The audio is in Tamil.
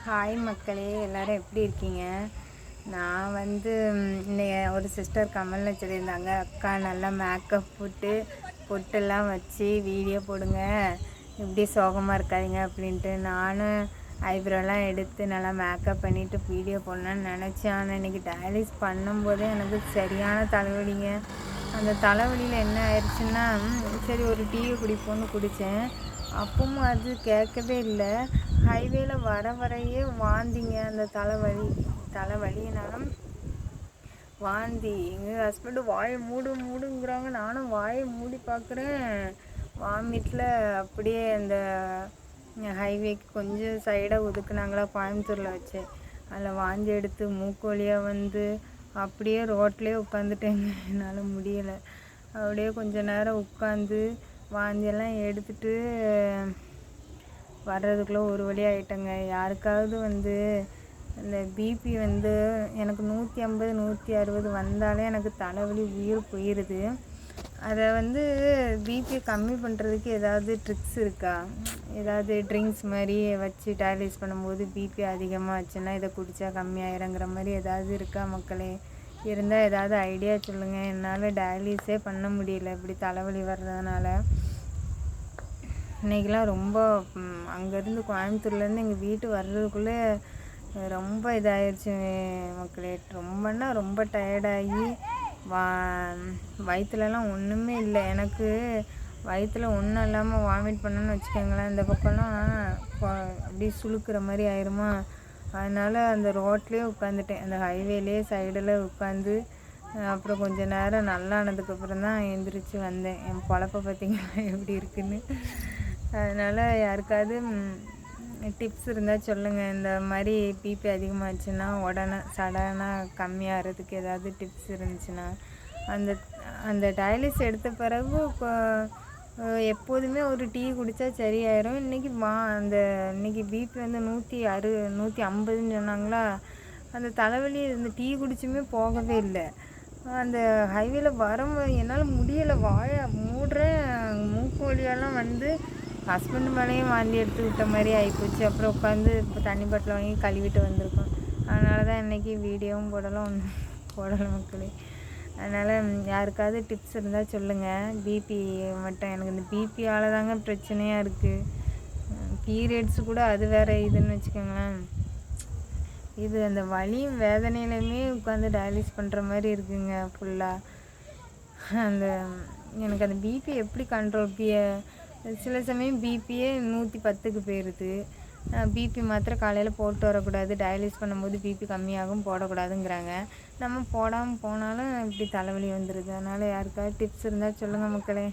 ஹாய் மக்களே, எல்லோரும் எப்படி இருக்கீங்க? நான் ஒரு சிஸ்டர் கமெண்டில் சொல்லியிருந்தாங்க, அக்கா நல்லா மேக்கப் போட்டு பொட்டெல்லாம் வச்சு வீடியோ போடுங்க, இப்படி சோகமாக இருக்காதிங்க அப்படின்ட்டு. நானும் ஐப்ரோலாம் எடுத்து நல்லா மேக்கப் பண்ணிவிட்டு வீடியோ போடணுன்னு நினச்சேன். ஆனால் இன்றைக்கி டயலிஸ் பண்ணும்போதே எனக்கு சரியான தலைவலிங்க. அந்த தலைவலியில் என்ன ஆயிடுச்சுன்னா, சரி ஒரு டீயை குடிப்போன்னு குடித்தேன். அப்பவும் அது கேட்கவே இல்லை. ஹைவேல வரையே வாந்திங்க. அந்த தலைவலினாலும் வாந்தி. எங்கள் ஹஸ்பண்டு வாயை மூடுங்கிறாங்க. நானும் வாயை மூடி பார்க்குறேன். வாமிட்டில் அப்படியே அந்த ஹைவேக்கு கொஞ்சம் சைடாக ஒதுக்குனாங்களா, கோயம்புத்தூரில் வச்சு அதில் வாந்தி எடுத்து மூக்கு வழியாக அப்படியே ரோட்லேயே உட்காந்துட்டேங்க. என்னால் முடியலை. அப்படியே கொஞ்ச நேரம் உட்காந்து வாந்தியெல்லாம் எடுத்துட்டு வர்றதுக்குள்ளே ஒரு வழி ஆகிட்டேங்க. யாருக்காவது இந்த பிபி எனக்கு 150 160 வந்தாலே எனக்கு தலைவலி உயிர் போயிடுது. அதை பிபி கம்மி பண்ணுறதுக்கு ஏதாவது ட்ரிக்ஸ் இருக்கா? ஏதாவது ட்ரிங்க்ஸ் மாதிரி வச்சு டயலிஸ் பண்ணும்போது பிபி அதிகமாக ஆச்சுன்னா இதை குடித்தா கம்மியாயிருங்கிற மாதிரி ஏதாவது இருக்கா மக்களே? இருந்தால் ஏதாவது ஐடியா சொல்லுங்கள். என்னால் டயலிஸே பண்ண முடியல இப்படி தலைவலி வர்றதுனால. இன்றைக்கெலாம் ரொம்ப அங்கேருந்து கோயம்புத்தூர்லேருந்து எங்கள் வீட்டு வர்றதுக்குள்ளே ரொம்ப இதாகிடுச்சு மக்களே. ரொம்ப டயர்டாகி வயிற்றுலலாம் ஒன்றுமே இல்லை. எனக்கு வயிற்றில் ஒன்றும் இல்லாமல் வாமிட் பண்ணணுன்னு வச்சுக்கோங்களேன். இந்த பக்கம்லாம் அப்படியே சுளுக்கிற மாதிரி ஆயிருமா. அதனால் அந்த ரோட்லேயே உட்காந்துட்டேன். அந்த ஹைவேலேயே சைடில் உட்காந்து அப்புறம் கொஞ்சம் நேரம் நல்லா ஆனதுக்கப்புறம் தான் எழுந்திரிச்சு வந்தேன். என் பொழப்பை பார்த்திங்களா எப்படி இருக்குன்னு. அதனால் யாருக்காவது டிப்ஸ் இருந்தால் சொல்லுங்கள். இந்த மாதிரி பிபி அதிகமாகிடுச்சுன்னா உடனே சடனாக கம்மியாகிறதுக்கு ஏதாவது டிப்ஸ் இருந்துச்சுன்னா. அந்த டயலிஸ் எடுத்த பிறகு எப்போதுமே ஒரு டீ குடித்தா சரியாயிரும். இன்றைக்கி பிபி 150ன்னு சொன்னாங்களா. அந்த தலைவலி இந்த டீ குடிச்சுமே போகவே இல்லை. அந்த ஹைவேல என்னால் முடியலை. வாயை மூடுறேன், மூக்கு வழியெல்லாம் ஹஸ்பண்டு மேலேயும் வாந்தி எடுத்து விட்ட மாதிரி ஆகிப்போச்சு. அப்புறம் உட்காந்து இப்போ தண்ணி பாட்டில் வாங்கி கழுவிட்டு வந்திருக்கோம். அதனால தான் இன்றைக்கி வீடியோவும் போடலை மக்களே. அதனால் யாருக்காவது டிப்ஸ் இருந்தால் சொல்லுங்கள். பிபி மட்டும் எனக்கு இந்த பிபியால் தாங்க பிரச்சனையாக இருக்குது. பீரியட்ஸு கூட அது வேறு இதுன்னு வச்சுக்கோங்களேன். இது அந்த வலியும் வேதனையிலையுமே உட்காந்து டயலிஸ் பண்ணுற மாதிரி இருக்குங்க ஃபுல்லாக. எனக்கு அந்த பிபி எப்படி கண்ட்ரோல் சில சமயம் பிபியே 110க்கு போயிடுது. பிபி மாத்திரை காலையில் போட்டு வரக்கூடாது, டயலிஸ் பண்ணும்போது பிபி கம்மியாகும், போடக்கூடாதுங்கிறாங்க. நம்ம போடாமல் போனாலும் இப்படி தலைவலி வந்துடுது. அதனால் யாருக்காவது டிப்ஸ் இருந்தால் சொல்லுங்கள் மக்களே.